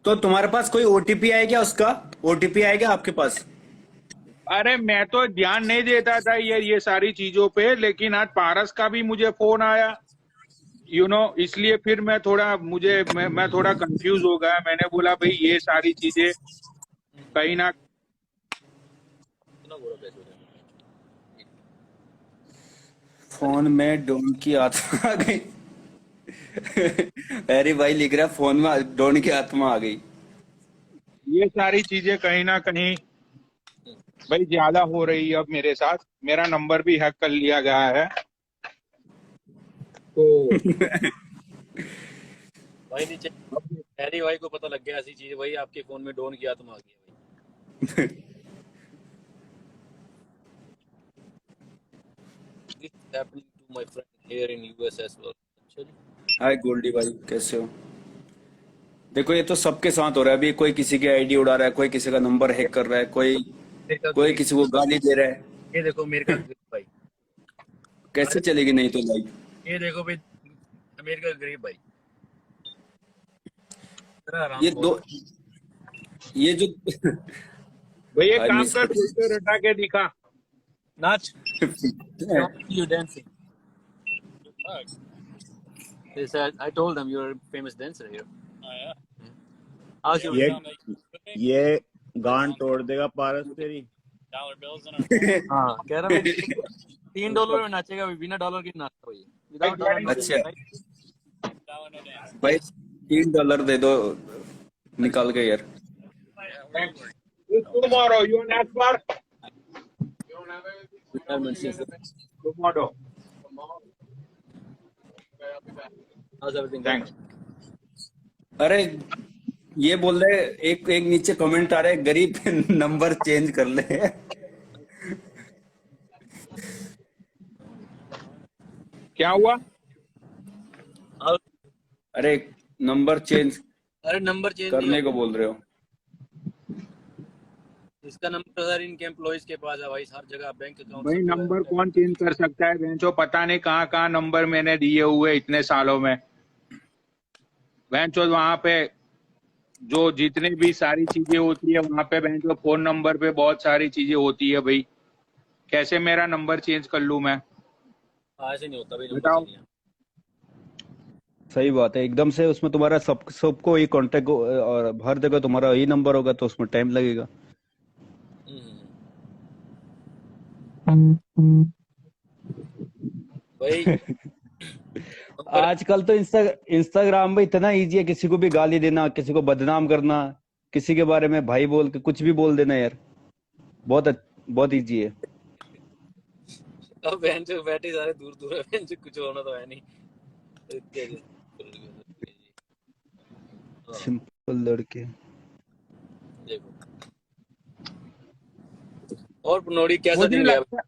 तो तुम्हारे पास कोई ओटीपी आया क्या उसका? ओटीपी आया क्या आपके पास? अरे मैं तो ध्यान नहीं देता था ये सारी चीजों पे, लेकिन आज पारस का भी मुझे फोन आया, इसलिए फिर मैं थोड़ा कंफ्यूज हो गया। मैंने बोला भाई ये सारी चीजें कहीं ना। फोन में डोन की आत्मा आ गई। हैरी भाई लिख रहा है, फोन में डोन की आत्मा आ गई। ये सारी चीजें कहीं ना कहीं भाई ज्यादा हो रही है अब मेरे साथ। मेरा नंबर भी हैक कर लिया गया है तो। भाई नीचे हैरी भाई को पता लग गया ऐसी चीज, वही आपके फोन में डोन की आत्मा आ गई है भाई। This is happening to my friend here in US as well. अच्छा जी। हाय गोल्डी भाई, कैसे हो? देखो, ये तो सबके साथ हो रहा है अभी। कोई किसी की आईडी उड़ा रहा है, कोई किसी का नंबर हैक कर रहा है, कोई मेरे का कोई गरीब, किसी को गाली दे रहा है। ये देखो मेरे का गरीब भाई। कैसे अरे चलेगी नहीं तो लाइफ? ये देखो भाई, अमेरिका का गरीब भाई, तेरा आराम ये खोर। दो, ये जो भाई एक आई काम मिस कर, फिल्टर हटा के दिखा। नाच, you dancing. They said I told them you're a famous dancer here. How's your ये ये गांड तोड़ देगा पारस तेरी। हाँ कह रहा मैं $3 में नाचेगा, बिना डॉलर के नाचता भाई, विदाउट डॉलर अच्छा भाई, $3 दे दो निकाल के यार। Tomorrow you next bar, tomorrow. How's everything? Thanks. अरे ये बोल रहे, एक एक नीचे कमेंट आ रहा है, गरीब नंबर चेंज कर ले। क्या हुआ? अरे नंबर चेंज अरे नंबर चेंज करने को बोल रहे हो? इसका नंबर सर इनके एम्प्लॉइज के पास है भाई, हर जगह बैंक अकाउंट भाई नंबर कौन चेंज कर सकता है? बेंचो पता नहीं कहाँ कहाँ नंबर मैंने दिए हुए इतने सालों में। बेंचो वहां पे जो जितने भी सारी चीजें होती है वहां पे बेंचो फोन नंबर पे बहुत सारी चीजें होती है भाई। कैसे मेरा नंबर चेंज कर लूं मैं? ऐसे नहीं होता भाई, बताओ। Number change. सही बात है एकदम से। उसमें तुम्हारा सबको ही कांटेक्ट, और हर जगह तुम्हारा यही नंबर होगा तो उसमें टाइम लगेगा। भाई आजकल तो इंस्टाग्राम में इतना इजी है, किसी को भी गाली देना, किसी को बदनाम करना, किसी के बारे में भाई बोल के कुछ भी बोल देना यार। बहुत इजी है। अब बहन जो बैठे सारे दूर दूर है, बहन जो कुछ होना तो है नहीं। सिंपल लड़के। देखो और पनौड़ी कैसा दिन गया?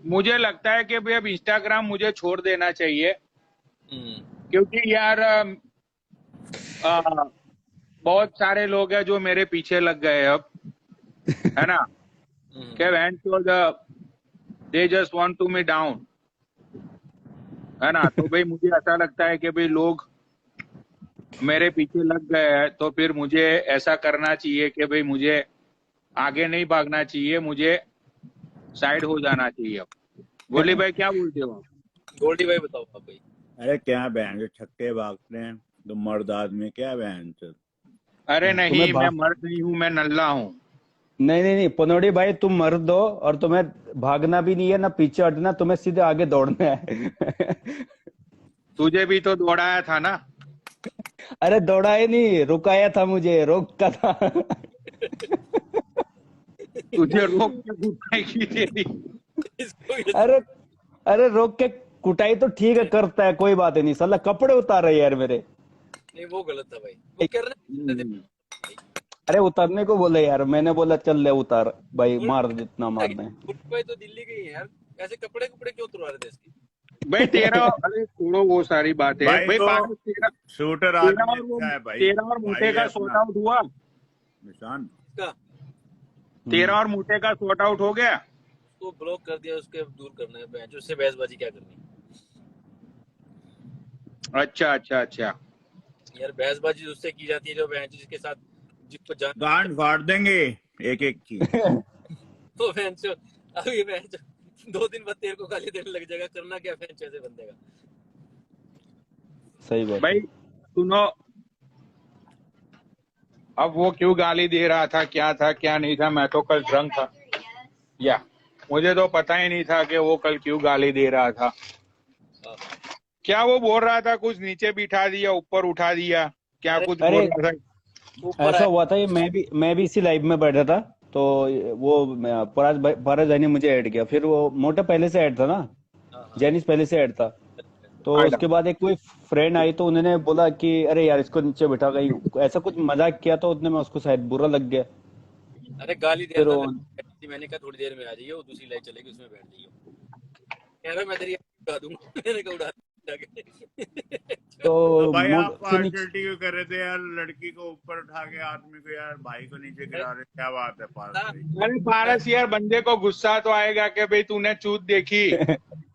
मुझे लगता है कि भाई अब इंस्टाग्राम मुझे छोड़ देना चाहिए, क्योंकि यार बहुत सारे लोग हैं जो मेरे पीछे लग गए अब, है ना? कि they just want to me down, है ना? तो भाई मुझे ऐसा लगता है कि भाई लोग मेरे पीछे लग गए हैं, तो फिर मुझे ऐसा करना चाहिए कि भाई मुझे आगे नहीं भागना चाहिए, मुझे साइड हो जाना चाहिए। अब गोली भाई क्या बोलते हो? गोल्डी भाई बताओ आप भाई। अरे क्या बहन जो छक्के भागते हैं तो मर्द आदमी, क्या बहन चल। अरे नहीं, तुम्हें मैं मर्द नहीं हूँ, मैं नल्ला हूँ। नहीं, पनौड़ी भाई तुम मर्द हो, और तुम्हें भागना भी नहीं है ना पीछे हटना, तुम्हें सीधे आगे दौड़ना है। तुझे भी तो दौड़ाया था ना? अरे दौड़ाए नहीं, रुकाया था, मुझे रोका था। तुझे रोक के कुटाई की तेरी। अरे अरे रोक के कुटाई तो ठीक है, करता है, कोई बात नहीं। साला कपड़े उतार रहे यार मेरे। नहीं वो गलत था भाई, वो कर रहे। अरे उतारने को बोले यार, मैंने बोला चल ले उतार भाई, मार जितना मारना है। भाई तो दिल्ली के ही हैं यार, ऐसे कपड़े कपड़े क्यों उतरवा रहे थे इसके? भाई तेरा, अरे छोड़ो वो सारी बातें। भाई भाई तो पारस तेरा शूटर तेरा आदमी और वो अच्छा है भाई। तेरा और मोटे भाई का है सॉर्ट अपना आउट हुआ? निशान। इसका तेरा और मोटे का सॉर्ट आउट हो गया? तो ब्लॉक कर दिया, उसके दूर करना है बहन, उससे बहसबाजी क्या करनी? अच्छा अच्छा अच्छा। यार बहसबाजी उससे की जाती है जो बहन जिसके साथ जिसको जान गांड फाड़ देंगे एक एक की। तो बहन चो अभी बहन चो 2 दिन बाद तेरे को गाली देने लग जाएगा, करना क्या बहन चो ऐसे बंदे का। सही बात भाई है। सुनो, अब वो क्यों गाली दे रहा था, क्या नहीं था, मैं तो कल ड्रंक था या मुझे तो पता ही नहीं था कि वो कल क्यों गाली दे रहा था। हाँ। क्या वो बोल रहा था, कुछ नीचे बिठा दिया ऊपर उठा दिया, क्या अरे कुछ अरे बोल रहा था? ऊपर ऐसा आया। हुआ था, ये मैं भी इसी लाइव में बैठा था, तो वो पराज भाई ने मुझे ऐड किया, फिर वो मोटा पहले से ऐड था ना, हाँ हाँ। जेनिस पहले से ऐड था। तो आजा। उसके बाद एक कोई फ्रेंड आई तो उन्होंने बोला कि अरे यार इसको नीचे बिठा गई, ऐसा कुछ मजाक किया तो उतने में उसको शायद बुरा लग गया। अरे गाली दिया फिर था वो मैंने कहा थोड़ी देर में आ जाइए, वो दूसरी लाइव चलेगी उसमें बैठ जाइए। कह रहा मैं तेरी उड़ा दूंगा। मैंने कहा उड़ा जाके। तो तो भाई आप फिर नीचे पार्शलिटी क्यों कर रहे थे यार? लड़की को ऊपर उठा के आदमी को, यार भाई को नीचे गिरा रहे, क्या बात है पार्शलिटी? अरे पारस यार, बंदे को गुस्सा तो आएगा कि भाई तूने चूत देखी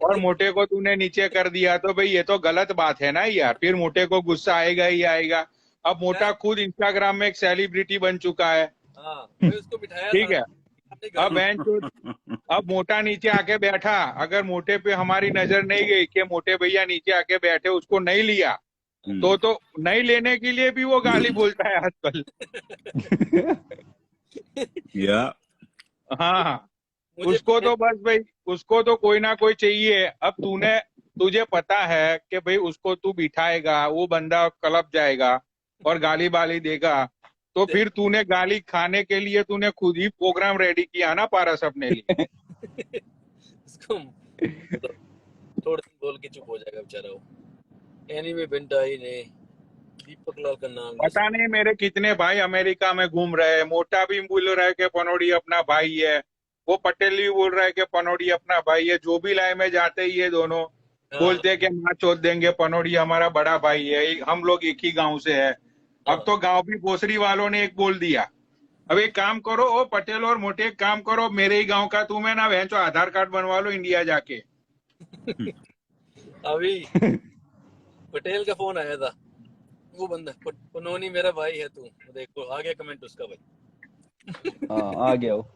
और मोटे को तूने नीचे कर दिया, तो भाई ये तो गलत बात है ना यार, फिर मोटे को गुस्सा आएगा ही आएगा। अब मोटा खुद इंस्टाग्राम में एक सेलिब्रिटी बन चुका है, हाँ मैं उसको बिठाया ठीक था है। अपने घर अब अब मोटा नीचे आके बैठा, अगर मोटे पे हमारी नजर नहीं गई कि मोटे भैया नीचे आके बैठे, उसको नहीं लिया, तो नहीं लेने के लिए भी वो गाली बोलता है आजकल। या हाँ, मुझे उसको तो बस भाई, उसको तो कोई ना कोई चाहिए। अब तुझे पता है कि भाई उसको तू बिठाएगा, वो बंदा क्लब जाएगा और गाली बाली देगा, तो फिर तूने गाली खाने के लिए तूने खुद ही प्रोग्राम रेडी किया ना पारस अपने लिए। उसको थोड़ा दिन बोल के चुप हो जाएगा बेचारा वो। एनीवे बेंटा ही ने दीपक लाल का नाम पता नहीं मेरे कितने भाई अमेरिका में घूम रहे हैं। मोटा भी बोल रहा है कि पनौड़ी अपना भाई है, वो पटेल भी बोल रहा है कि पनौड़ी अपना भाई है। जो भी लाए में जाते ही ये दोनों बोलते हैं कि माँ चोद देंगे, पनौड़ी हमारा बड़ा भाई है, हम लोग एक ही गांव से है। अब तो गांव भी भोसड़ी वालों ने एक बोल दिया। अब एक काम करो, ओ पटेल और मोटे, एक काम करो, मेरे ही गांव का तुम्हें ना बहन चो आधार कार्ड बनवा लो इंडिया जाके। अभी पटेल का फोन आया था, वो बंदा पनोनी मेरा भाई है तू, देखो आ गया कमेंट उसका भाई। हाँ आ गया वो।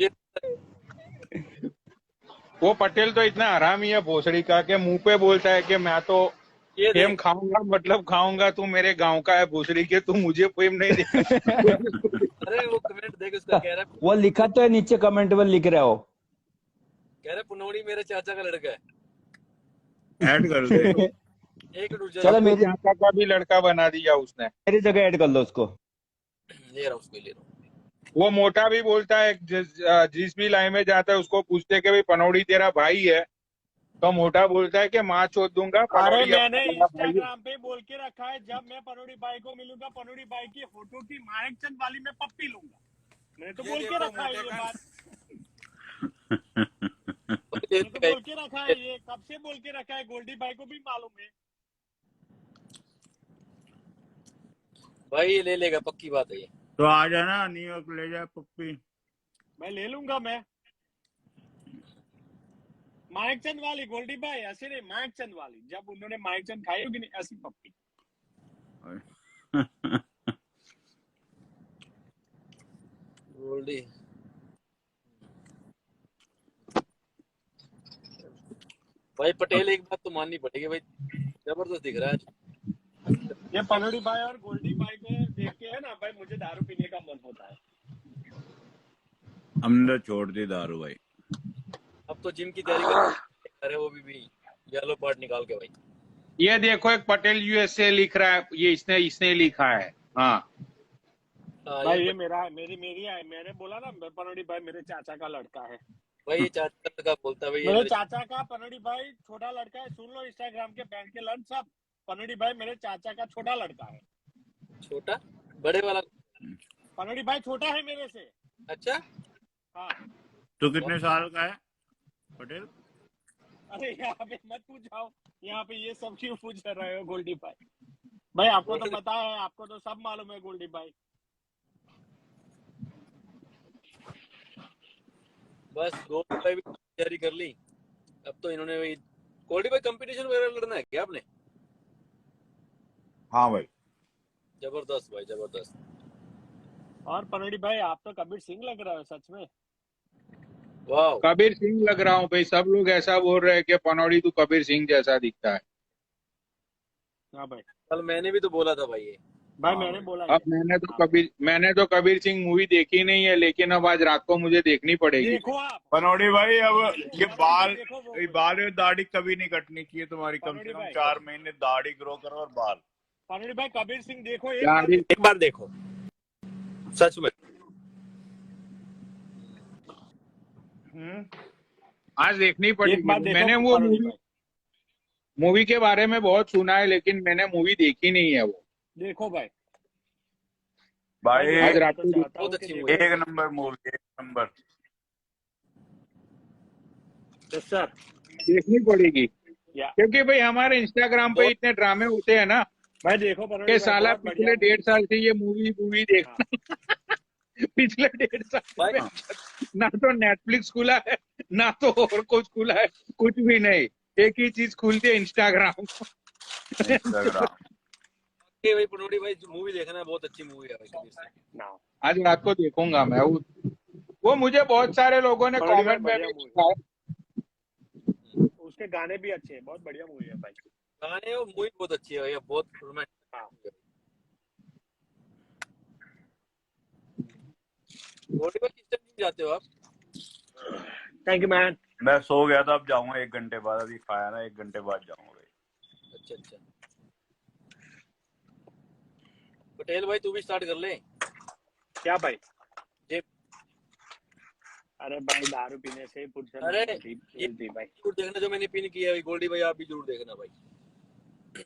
ये वो पटेल तो इतना हरामी है भोसड़ी का कि मुंह पे बोलता है कि मैं तो ये फेम देख खाऊंगा, मतलब खाऊंगा, तू मेरे गांव का है भोसड़ी के, तू मुझे फेम नहीं देगा। अरे वो कमेंट देख उसका, कह रहा वो लिखा तो है नीचे, कमेंट में लिख रहा हो। पनोनी मेरे चाचा का लड़का है। ऐड कर दे। एक मिनट रुक जा, चलो अपने मेरी चाचा का भी लड़का बना दिया उसने। मेरी जगह ऐड कर लो उसको। ले रहा हूँ उसको, ले रहा हूँ। वो मोटा भी बोलता है, जिस भी लाइन में जाता है उसको पूछते कि भाई पनौड़ी तेरा भाई है, तो मोटा बोलता है कि माँ चोद दूंगा, अरे पनौड़ी मैंने अपना बड़ा भाई है। इंस्टाग्राम पे बोल के रखा है, जब मैं पनोड़ी बाई को मिलूंगा, पनोड़ी बाई की फोटो की माणिक चंद वाली में पप्पी लूंगा। मैंने तो ये बोल के देखो रखा है मोटे ये का- बात। ले मैंने तो बोल के रखा है, ये कब से बोल के रखा है, गोल्डी बाई को भी मालूम है। भाई ये ले लेगा, पक्की बात है ये। तो आ जाना न्यूयॉर्क, ले जाए पप्पी। मैं ले लूंगा मैं। माणिक चंद वाली गोल्डी बाई, ऐसे नहीं, माणिक चंद वाली, जब उन्होंने माणिक चंद खाई होगी नहीं, ऐसी पप्पी। गोल्डी भाई पटेल, एक बात तो माननी पड़ेगी भाई, जबरदस्त दिख रहा है। ये पनोड़ी बाई और गोल्डी बाई को देख के है ना भाई, मुझे दारू पीने का मन होता है। हमने छोड़ दी दारू भाई। अब तो जिम की तैयारी कर रहे, वो भी येलो पार्ट निकाल के भाई। ये देखो एक पटेल यूएसए लिख रहा है, ये इसने लिखा है। हाँ हाँ, भाई ये ये मेरा मेरी है, मैंने बोला ना पनोड़ी भाई मेरे चाचा का लड़का है। भाई ये चाचा का बोलता है भाई, ये मेरे मेरे चाचा का पनोड़ी भाई छोटा लड़का है। सुन लो इंस्टाग्राम के बैंड के लंच सब, पनोड़ी भाई मेरे चाचा का छोटा लड़का है। छोटा बड़े वाला। पनोड़ी भाई छोटा है मेरे से। अच्छा हाँ। तो कितने साल का है पटेल? अरे यहाँ पे मत पूछाओ, यहाँ पे ये सब क्यों पूछ रहे हो गोल्डी भाई? भाई आपको तो पता है, आपको तो सब मालूम है गोल्डी भाई। बस गोल्डी भाई भी तैयारी कर ली। अब तो इन्होंने वही गोल्डी भाई कंपटीशन वगैरह लड़ना है क्या आपने? हाँ भाई। जबरदस्त भाई, जबरदस्त। और पनोड़ी भाई आप तो कबीर सिंह लग रहे हो सच में। वाह। कबीर सिंह लग रहा हूँ भाई, सब लोग ऐसा बोल रहे हैं कि पनौड़ी तू कबीर सिंह जैसा दिखता है। हाँ भाई। कल मैंने भी तो बोला था भाई ये। भाई हाँ मैंने भाई। बोला अब ये। हाँ भाई। मैंने तो कबीर सिंह मूवी देखी नहीं है, लेकिन अब आज रात को मुझे देखनी पड़ेगी भाई। देखो आप पनौड़ी भाई, अब देखो ये पनोड़ी भाई देखो वो ये मूवी। बाल और दाढ़ी कभी नहीं कटनी चाहिए तुम्हारी, कम से पनोड़ी कम भाई 4 महीने दाढ़ी ग्रो करो और बाल। पनोड़ी भाई कबीर सिंह देखो एक बार दाढ़ी एक बार देखो, सच में। आज देखनी एक पड़ेगी। बार देखो मैंने वो पनोड़ी भाई मूवी के बारे में बहुत सुना है, लेकिन मैंने मूवी देखी नहीं है वो। देखो भाई। भाई भाई आज देखो रात मैं तो को चाहता बहुत हूँ कि अच्छी देखो। मूवी है। एक नंबर मूवी, एक नंबर। Yes sir. देखनी पड़ेगी, या क्योंकि भाई हमारे इंस्टाग्राम पे बहुत इतने ड्रामे होते हैं ना भाई देखो पनोड़ी कि भाई साला बहुत बढ़िया पिछले 1.5 साल मूवी। से ये मूवी मूवी देख हाँ पिछले 1.5 साल भाई। में ना तो नेटफ्लिक्स खुला है, ना तो और कुछ खुला है, कुछ भी नहीं। एक ही चीज खुलती है, इंस्टाग्राम। इंस्टाग्राम। ये भाई पनौड़ी भाई मूवी देखना है, बहुत अच्छी मूवी है भाई कबीर सिंह। ना आज रात को देखूंगा मैं वो मुझे बहुत सारे लोगों ने पनोड़ी भाई कमेंट में बढ़िया भी मूवी। लिखा है। उसके गाने भी अच्छे हैं बहुत बढ़िया मूवी है भाई। गाने और मूवी बहुत अच्छी है भाई, बहुत रोमांटिक हाँ है। पनौड़ी भाई किस टाइम जाते हो आप? Thank you man. मैं सो गया था, अब जाऊंगा 1 घंटे बाद। अभी खाया ना, 1 घंटे बाद जाऊंगा भाई। अच्छा अच्छा। पटेल भाई तू भी स्टार्ट कर ले। क्या भाई। जे अरे भाई दारू पीने से ही फुर्सत अरे नहीं मिलती ये मिलती भाई। जरूर देखना जो मैंने पिन किया है गोल्डी भाई, आप भी जरूर देखना भाई।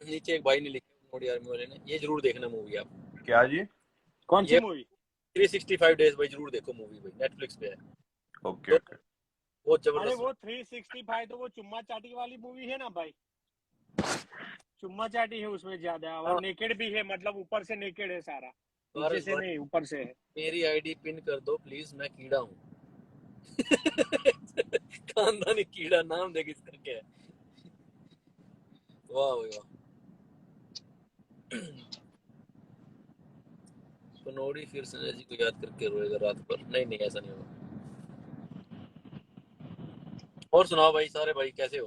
नीचे एक भाई ने लिखा पनौड़ी आर्मी वाले ने, ये जरूर देखना मूवी आप। क्या जी? कौन सी ये मूवी। 365 डेज भाई जरूर देखो मूवी भाई, नेटफ्लिक्स पे है। ओके तो ओके। बहुत अरे जबरदस्त। वो 365 तो वो चुम्मा चाटी वाली मूवी है ना भाई। चुम्मा चाटी है उसमें ज्यादा और हाँ। नेकेड भी है, मतलब ऊपर से नेकेड है सारा, नीचे पारस से भाई नहीं ऊपर से है। मेरी आईडी पिन कर दो प्लीज, मैं कीड़ा हूँ। खानदानी कीड़ा नाम देख इसका क्या है। वाह भाई वाह। पनौड़ी फिर संजय जी को याद करके रोएगा रात भर। नहीं नहीं ऐसा नहीं होगा। और सुनाओ भाई, सारे भाई कैसे हो?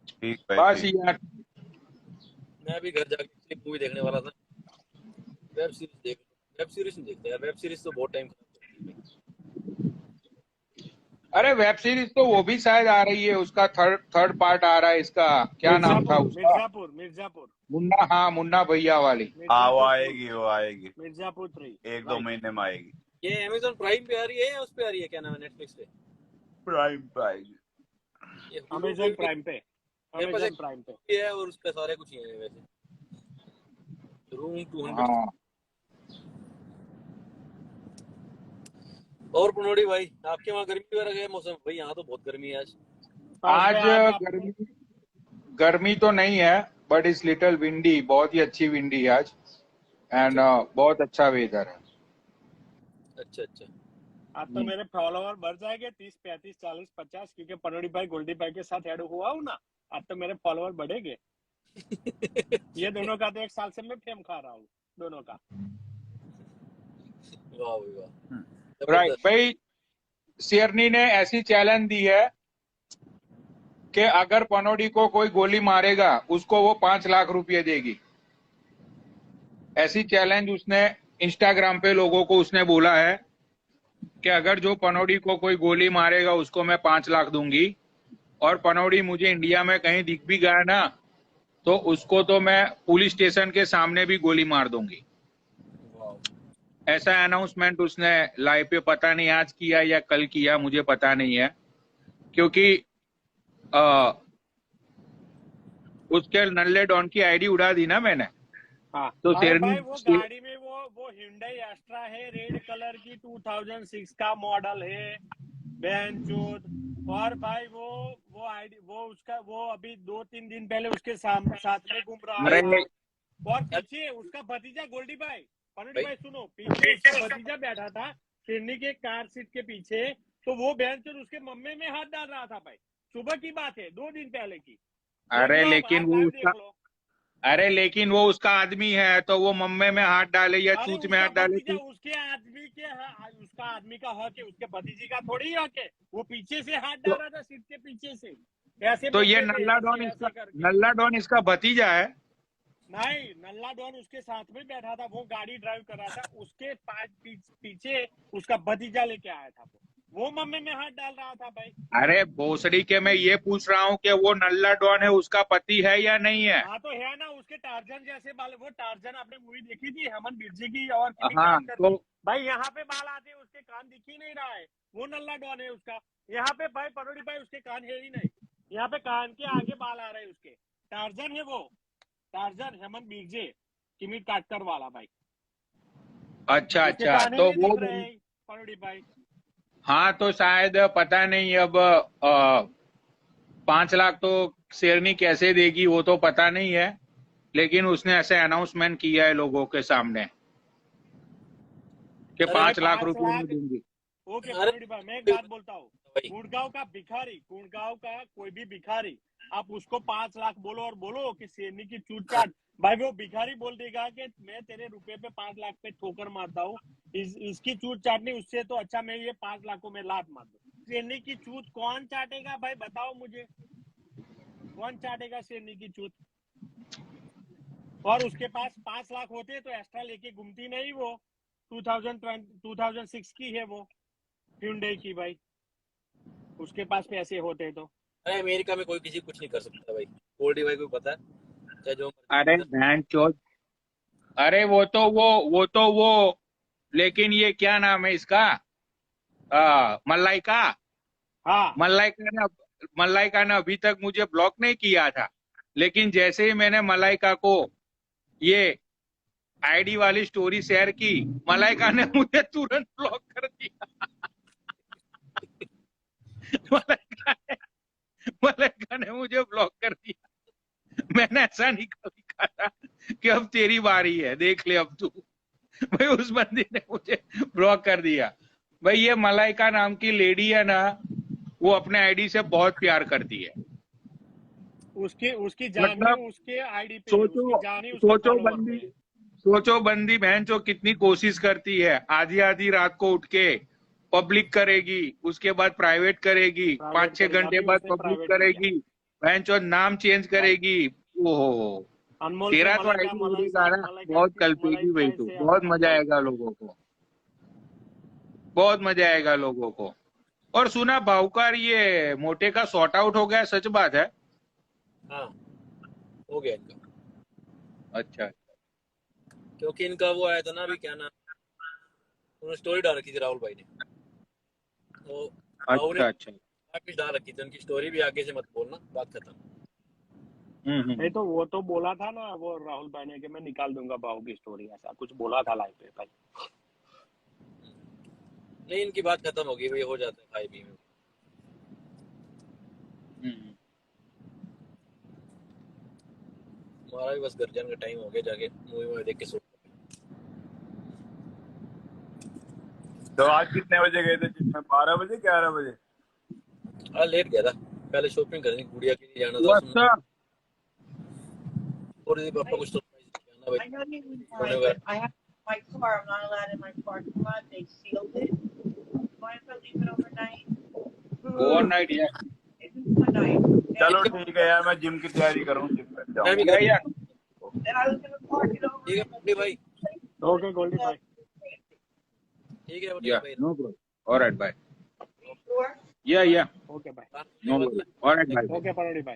ठीक भाई बस ठीक। यार, मैं भी घर जाके मूवी देखने वाला था। वेब सीरीज देख, वेब सीरीज नहीं देखता यार, वेब सीरीज तो बहुत टाइम खराब करती है भाई। अरे वेब सीरीज तो वो भी शायद आ रही है, उसका थर्ड पार्ट आ रहा है। इसका क्या नाम था मिर्जापुर उसका? मिर्जापुर मिर्जापुर मुन्ना, हाँ मुन्ना भैया वाली। हाँ वो मिर्जापुर 3 आएगी, वो आएगी। मिर्जापुर 3 1-2 राइट। महीने में आएगी। ये अमेजोन प्राइम पे आ रही है या उस पे आ रही है, क्या नाम है, नेटफ्लिक्स पे? प्राइम पे आएगी। ये Hulu अमेजोन पे प्राइम पे। मेरे पास अमेजोन एक प्राइम पे। भी है और उस पे सारे कुछ ही है वैसे। रूम 200। हाँ और पनौड़ी भाई आपके वहाँ गर्मी वगैरह है मौसम? भाई यहाँ तो बहुत गर्मी है आज। आज आज आपको गर्मी गर्मी तो नहीं है, बट इस लिटिल विंडी, बहुत ही अच्छी विंडी है आज। एंड बहुत अच्छा वेदर है। अच्छा अच्छा। आज तो मेरे फॉलोवर बढ़ जाएंगे 30 35 40 50, क्योंकि पनोड़ी भाई गोल्डी भाई के साथ ऐड हुआ हूँ ना। आज तो मेरे फॉलोवर बढ़ेंगे। ये दोनों का तो 1 साल से मैं फेम खा रहा हूँ दोनों का। वाह भाई वाह। राइट जबरदस्त। भाई, शेरनी ने ऐसी चैलेंज दी है कि अगर पनौड़ी को कोई गोली मारेगा उसको वो 5 लाख रुपए देगी। ऐसी चैलेंज उसने इंस्टाग्राम पे लोगों को उसने बोला है कि अगर जो पनौड़ी को कोई गोली मारेगा उसको मैं 5 लाख दूंगी, और पनौड़ी मुझे इंडिया में कहीं दिख भी गया ना तो उसको तो मैं पुलिस स्टेशन के सामने भी गोली मार दूंगी। वाह। ऐसा अनाउंसमेंट उसने लाइव पे पता नहीं आज किया या कल किया, मुझे पता नहीं है, क्योंकि उसके नल्ले डॉन की आईडी उड़ा दी ना मैंने। हाँ तो अरे शेरनी भाई वो गाड़ी में वो Hyundai Astra है, रेड कलर की 2006 का मॉडल है बेंचोद। और भाई वो आईडी वो अभी 2-3 दिन पहले उसके साथ में घूम रहा अरे था। और पीछे उसका भतीजा गोल्डी भाई, पनोड़ी भाई सुनो, पीछे उसका भतीजा बैठा था शेरनी के कार सीट के पीछे। तो वो बेंचोद उसके मम्मे में हाथ डाल रहा था भाई। सुबह की बात है, 2 दिन पहले की। अरे देख लो, लेकिन आप वो लाइव उसका देख लो। अरे लेकिन वो उसका आदमी है तो वो मम्मे में हाथ डाले या अरे चूच में उसका हाथ डाले भतीजा, तो उसके आदमी के उसका आदमी का हक है, उसके भतीजी का थोड़ी हक है। वो पीछे से हाथ डाल रहा था सीट के पीछे से, ऐसे तो ये बैठे थे, नल्ला डॉन ऐसे इसका ऐसे करके। नल्ला डॉन इसका भतीजा है। नहीं, नल्ला डॉन उसके साथ में बैठा था, वो गाड़ी ड्राइव कर रहा था, उसके पीछे उसका भतीजा लेके आया था। वो मम्मी में हाथ डाल रहा था भाई। अरे भोसड़ी के मैं ये पूछ रहा हूँ कि वो नल्ला डॉन है उसका पति है या नहीं है। हाँ तो है ना, उसके टार्जन जैसे बाल। वो टार्जन आपने मूवी देखी थी हेमंत बिरजी की, और कितनी हाँ काम करती तो भाई। यहाँ पे बाल आते हैं, उसके कान दिख ही नहीं रहा है, वो नल्ला डॉन है उसका। यहाँ पे भाई परोड़ी भाई उसके कान है ही नहीं, यहाँ पे कान के आगे बाल आ रहे हैं उसके। टार्जन है वो, टार्जन हेमंत बिरजे किमी काटकर वाला भाई। अच्छा उसके अच्छा कान ही तो नहीं वो दिख रहे हैं परोड़ी भाई। हाँ तो शायद पता नहीं अब 5 लाख तो शेरनी कैसे देगी वो तो पता नहीं है, लेकिन उसने ऐसे अनाउंसमेंट किया है लोगों के सामने कि अरे 5 लाख 5 रुपए में लाख दूंगी। ओके अरे परोड़ी भाई, मैं एक बात बोलता हूँ। भाई गुड़गांव का भिखारी, गुड़गांव का कोई भी भिखारी, आप उसको 5 लाख बोलो और बोलो कि शेरनी की चूट चाट, भाई वो भिखारी बोल देगा कि मैं तेरे रुपए पे 5 लाख पे ठोकर मारता हूँ। इसकी चूट चाटनी, उससे तो अच्छा मैं ये 5 लाख को मैं लात मार दूं। शेरनी की चूत कौन चाटेगा भाई, बताओ मुझे, कौन चाटेगा शेरनी की चूत? और उसके पास 5 लाख होते तो एक्स्ट्रा लेके घूमती नहीं वो। 2006 की है वो Hyundai की भाई, उसके पास पैसे होते तो। अरे अमेरिका में कोई किसी को कुछ नहीं कर सकता भाई, गोल्डी भाई को पता है, चाहे जो अरे मर्जी। बहन चोद, अरे वो लेकिन ये क्या नाम है इसका, मलाइका। हाँ मलाइका ने अभी तक मुझे ब्लॉक नहीं किया था, लेकिन जैसे ही मैंने मलाइका को ये आईडी वाली स्टोरी शेयर की, मलाइका ने मुझे तुरंत ब्लॉक कर दिया। मलाइका ने मलाइका ने मुझे ब्लॉक कर दिया। मैंने ऐसा नहीं कभी कहा था कि अब तेरी बारी है, देख ले अब तू। भाई उस बंदी ने मुझे ब्लॉक कर दिया। भाई ये मलाइका नाम की लेडी है ना, वो अपने आईडी से बहुत प्यार करती है। उसकी उसकी जानी मतलब उसके आईडी पे है, उसकी सोचो जानी उसके सोचो फॉलोवर पे बंदी है। सोचो बंदी बहन जो कितनी कोशिश करती है, आधी आधी रात को उठ के पब्लिक करेगी, उसके बाद प्राइवेट करेगी, प्राइवेट 5-6 करेगा, घंटे अभी बाद उसने पब्लिक प्राइवेट किया करेगी, बहन चो नाम चेंज भाई। करेगी। ओहो, अनमोल से तेरा तो मलाइका, आईडी उड़ी का ना, मलाइका बहुत कल्पेगी भाई तू, से बहुत मजा अनमोल। आएगा लोगों को, बहुत मजा आएगा लोगों को। और सुना भावकार ये मोटे का सॉर्ट आउट हो गया, सच बात है? हाँ हो गया इनका, अच्छा क्योंकि इनका वो आया था ना अभी, क्या नाम, उन्होंने स्टोरी डाल रखी थी राहुल भाई ने, तो राहुल ने अच्छा अच्छा। वापस डाल रखी थी उनकी स्टोरी भी, आगे से मत बोलना, बात खत्म। नहीं तो वो तो बोला था ना वो राहुल भाई ने कि मैं निकाल दूंगा बाहू की स्टोरी, ऐसा कुछ बोला था लाइव पे भाई। नहीं इनकी बात खत्म हो गई भाई, हो जाता है खाई पी में। हमारा भी बस घर जाने का टाइम हो गया, जाके मूवी में देख के सो। तो आज कितने बजे गए थे जिम में? 12 बजे 11 बजे? हाँ लेट गया था, पहले शॉपिंग करनी, गुड़िया के लिए जाना था What's up? और यदि पापा कुछ तो जाना भाई, I know you was होने fine, वाला। but I have my car. I'm not allowed in my parking lot. They sealed it. Mind if I leave it overnight? Overnight, yeah. Maybe tonight. चलो ठीक है यार, मैं जिम की तैयारी करूँ, जिम पे मैं भी जाऊँ। Yeah, yeah. Then I was gonna park it over. ठीक है गोल्डी भाई, ओके गोल्डी भाई, ठीक है Yeah, भाई, no problem. All right, bye. Sure. Yeah, yeah. Okay भाई, No problem. All right, bye. Okay परोड़ी भाई।